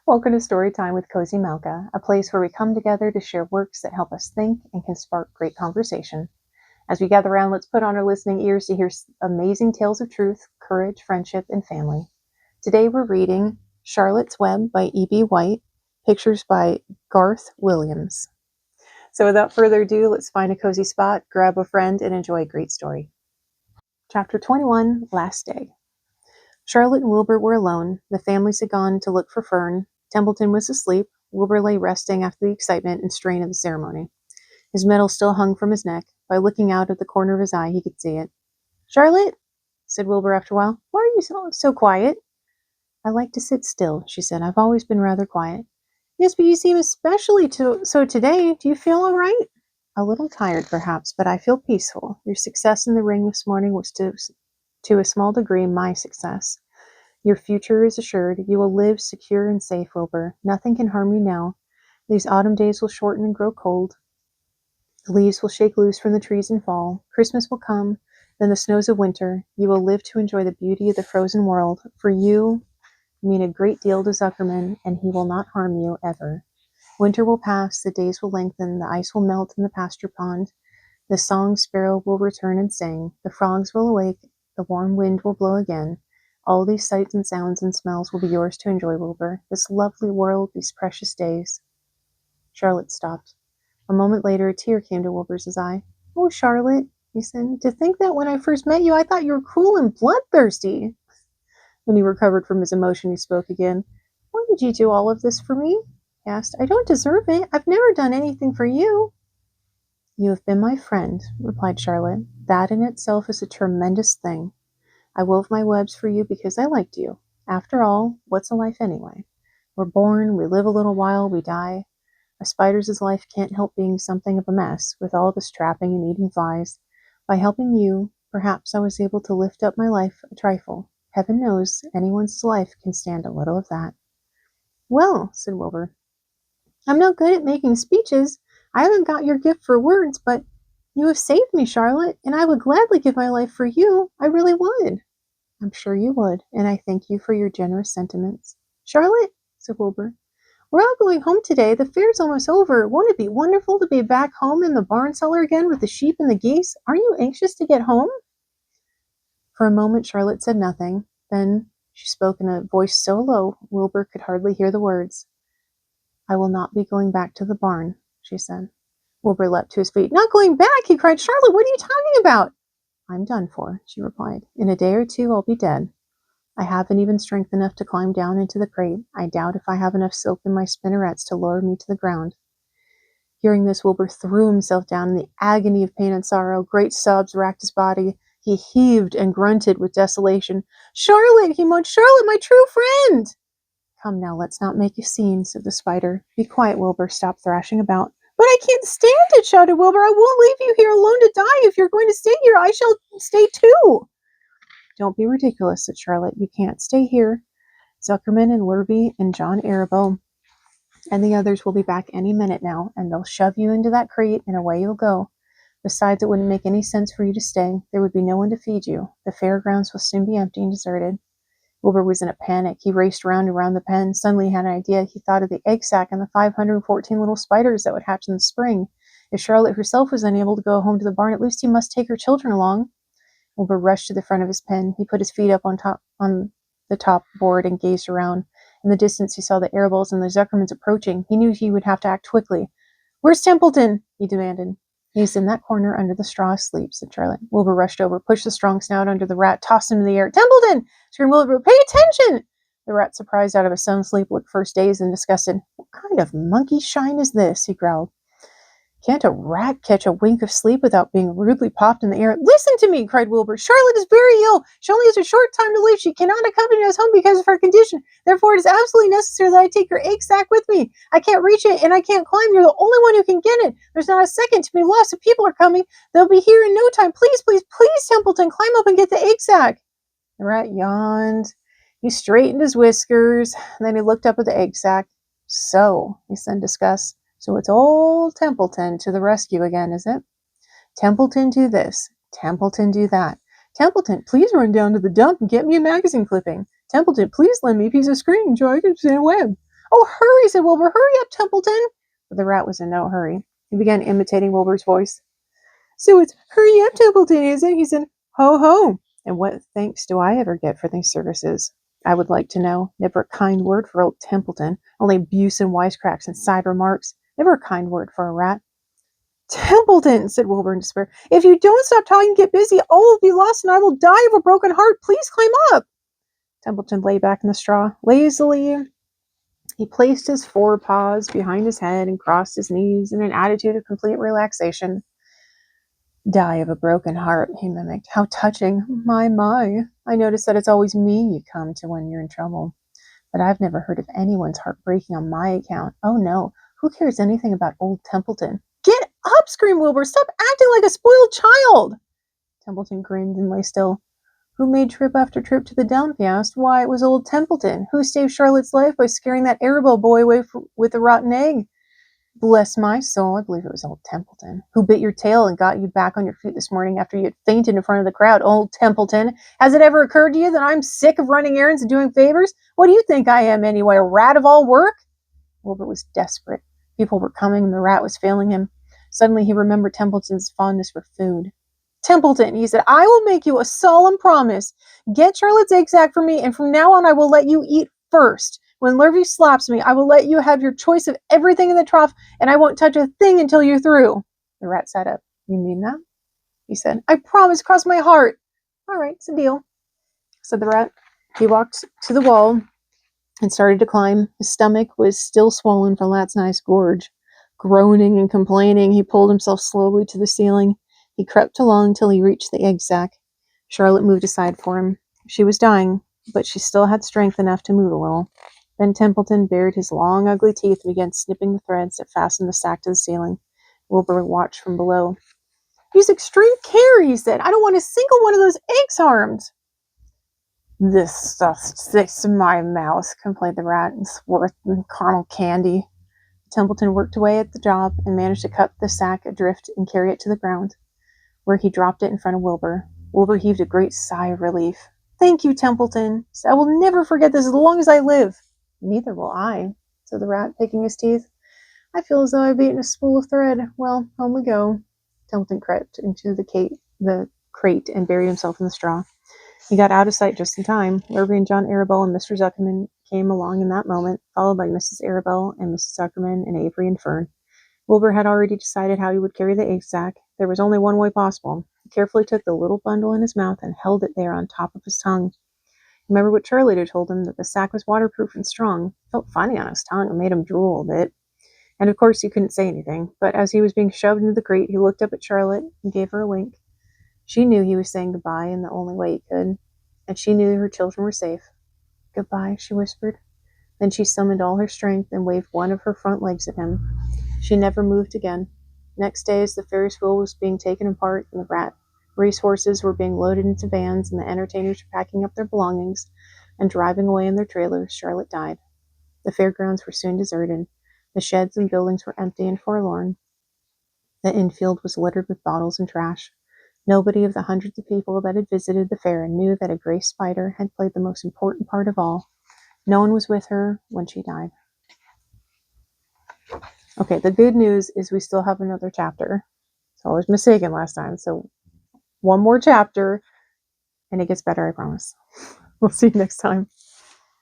Welcome to Storytime with Cozy Malka, a place where we come together to share works that help us think and can spark great conversation. As we gather around, let's put on our listening ears to hear amazing tales of truth, courage, friendship, and family. Today we're reading Charlotte's Web by E.B. White, pictures by Garth Williams. So without further ado, let's find a cozy spot, grab a friend, and enjoy a great story. Chapter 21, Last Day. Charlotte and Wilbur were alone. The families had gone to look for Fern. Templeton was asleep. Wilbur lay resting after the excitement and strain of the ceremony. His medal still hung from his neck. By looking out of the corner of his eye, he could see it. "Charlotte," said Wilbur after a while, "why are you so quiet?" "I like to sit still," she said. "I've always been rather quiet." "Yes, but you seem especially so today. Do you feel all right?" "A little tired, perhaps, but I feel peaceful. Your success in the ring this morning was to a small degree my success. Your future is assured. You will live secure and safe, Wilbur. Nothing can harm you now. These autumn days will shorten and grow cold. The leaves will shake loose from the trees and fall. Christmas will come, then the snows of winter. You will live to enjoy the beauty of the frozen world. For you mean a great deal to Zuckerman, and he will not harm you, ever. Winter will pass, the days will lengthen, the ice will melt in the pasture pond. The song sparrow will return and sing. The frogs will awake, the warm wind will blow again. All these sights and sounds and smells will be yours to enjoy, Wilbur. This lovely world, these precious days." Charlotte stopped. A moment later, a tear came to Wilbur's eye. "Oh, Charlotte," he said, "to think that when I first met you, I thought you were cruel and bloodthirsty." When he recovered from his emotion, he spoke again. "Why did you do all of this for me?" he asked. "I don't deserve it. I've never done anything for you." "You have been my friend," replied Charlotte. "That in itself is a tremendous thing. I wove my webs for you because I liked you. After all, what's a life anyway? We're born, we live a little while, we die. A spider's life can't help being something of a mess, with all this trapping and eating flies. By helping you, perhaps I was able to lift up my life a trifle. Heaven knows, anyone's life can stand a little of that." "Well," said Wilbur, "I'm no good at making speeches. I haven't got your gift for words, but you have saved me, Charlotte, and I would gladly give my life for you. I really would." "I'm sure you would, and I thank you for your generous sentiments." "Charlotte," said Wilbur, "we're all going home today. The fair's almost over. Won't it be wonderful to be back home in the barn cellar again with the sheep and the geese? Aren't you anxious to get home?" For a moment Charlotte said nothing. Then she spoke in a voice so low Wilbur could hardly hear the words. "I will not be going back to the barn," she said. Wilbur leapt to his feet. "Not going back!" he cried. "Charlotte, what are you talking about?" "I'm done for," she replied. "In a day or two I'll be dead. I haven't even strength enough to climb down into the crate. I doubt if I have enough silk in my spinnerets to lower me to the ground." Hearing this, Wilbur threw himself down in the agony of pain and sorrow. Great sobs racked his body. He heaved and grunted with desolation. "Charlotte," he moaned, "Charlotte, my true friend!" "Come now, let's not make a scene," said the spider. "Be quiet, Wilbur. Stop thrashing about." "But I can't stand it," shouted Wilbur. "I won't leave you here alone to die. If you're going to stay here, I shall stay too." "Don't be ridiculous," said Charlotte. "You can't stay here. Zuckerman and Lurby and John Arabo and the others will be back any minute now, and they'll shove you into that crate and away you'll go. Besides, it wouldn't make any sense for you to stay. There would be no one to feed you. The fairgrounds will soon be empty and deserted." Wilbur was in a panic. He raced round and round the pen. Suddenly he had an idea. He thought of the egg sack and the 514 little spiders that would hatch in the spring. If Charlotte herself was unable to go home to the barn, at least he must take her children along. Wilbur rushed to the front of his pen. He put his feet up on the top board and gazed around. In the distance he saw the Arables and the Zuckermans approaching. He knew he would have to act quickly. "Where's Templeton?" he demanded. "He's in that corner under the straw asleep," said Charlotte. Wilbur rushed over, pushed the strong snout under the rat, tossed him in the air. "Templeton!" screamed Wilbur. "Pay attention!" The rat, surprised out of a sound sleep, looked first dazed and disgusted. "What kind of monkey shine is this?" he growled. "Can't a rat catch a wink of sleep without being rudely popped in the air?" "Listen to me!" cried Wilbur. "Charlotte is very ill. She only has a short time to live. She cannot accompany us home because of her condition. Therefore, it is absolutely necessary that I take your egg sack with me. I can't reach it, and I can't climb. You're the only one who can get it. There's not a second to be lost. If people are coming, they'll be here in no time. Please, please, please, Templeton, climb up and get the egg sack." The rat yawned. He straightened his whiskers, and then he looked up at the egg sack. "So," he said in disgust. "So it's old Templeton to the rescue again, is it? Templeton do this. Templeton do that. Templeton, please run down to the dump and get me a magazine clipping. Templeton, please lend me a piece of string so I can spin a web. Oh, hurry, said Wilbur. Hurry up, Templeton. But the rat was in no hurry. He began imitating Wilbur's voice. So it's hurry up, Templeton, is it? He said, ho, ho. And what thanks do I ever get for these services? I would like to know. Never a kind word for old Templeton. Only abuse and wisecracks and side remarks. Never a kind word for a rat. Templeton, said Wilbur in despair, if you don't stop talking and get busy, all will be lost and I will die of a broken heart. Please climb up. Templeton lay back in the straw. Lazily, he placed his forepaws behind his head and crossed his knees in an attitude of complete relaxation. Die of a broken heart, he mimicked. How touching. My. I notice that it's always me you come to when you're in trouble. But I've never heard of anyone's heart breaking on my account. Oh no, who cares anything about old Templeton? Get up, screamed Wilbur. Stop acting like a spoiled child. Templeton grinned and lay still. Who made trip after trip to the dump, he asked. Why, it was old Templeton. Who saved Charlotte's life by scaring that Arabelle boy away with a rotten egg? Bless my soul, I believe it was old Templeton. Who bit your tail and got you back on your feet this morning after you had fainted in front of the crowd? Old Templeton. Has it ever occurred to you that I'm sick of running errands and doing favors? What do you think I am anyway, a rat of all work? Wilbur was desperate. People were coming and the rat was failing him. Suddenly he remembered Templeton's fondness for food. Templeton, he said, I will make you a solemn promise. Get Charlotte's egg sack for me, and from now on I will let you eat first. When Lurvy slaps me, I will let you have your choice of everything in the trough, and I won't touch a thing until you're through. The rat sat up. You mean that? He said. I promise, cross my heart. All right, it's a deal, said the rat. He walked to the wall and started to climb. His stomach was still swollen from last night's gorge. Groaning and complaining, he pulled himself slowly to the ceiling. He crept along till he reached the egg sack. Charlotte moved aside for him. She was dying, but she still had strength enough to move a little. Then Templeton bared his long, ugly teeth and began snipping the threads that fastened the sack to the ceiling. Wilbur watched from below. Use extreme care, he said. I don't want a single one of those eggs harmed. This stuff sticks to my mouth, complained the rat. It's worse than caramel candy. Templeton worked away at the job and managed to cut the sack adrift and carry it to the ground, where he dropped it in front of Wilbur. Wilbur heaved a great sigh of relief. Thank you, Templeton. I will never forget this as long as I live. Neither will I, said the rat, picking his teeth. I feel as though I've eaten a spool of thread. Well, home we go. Templeton crept into the crate and buried himself in the straw. He got out of sight just in time. Lurvy and John Arabelle and Mr. Zuckerman came along in that moment, followed by Mrs. Arabelle and Mrs. Zuckerman and Avery and Fern. Wilbur had already decided how he would carry the egg sack. There was only one way possible. He carefully took the little bundle in his mouth and held it there on top of his tongue. Remember what Charlotte had told him, that the sack was waterproof and strong. It felt funny on his tongue and made him drool a bit. And of course he couldn't say anything, but as he was being shoved into the crate, he looked up at Charlotte and gave her a wink. She knew he was saying goodbye in the only way he could, and she knew her children were safe. Goodbye, she whispered. Then she summoned all her strength and waved one of her front legs at him. She never moved again. Next day, as the Ferris wheel was being taken apart and the rat racehorses were being loaded into vans and the entertainers were packing up their belongings and driving away in their trailers, Charlotte died. The fairgrounds were soon deserted. The sheds and buildings were empty and forlorn. The infield was littered with bottles and trash. Nobody of the hundreds of people that had visited the fair knew that a gray spider had played the most important part of all. No one was with her when she died. Okay, the good news is we still have another chapter. So I was mistaken last time. So one more chapter, and it gets better, I promise. We'll see you next time.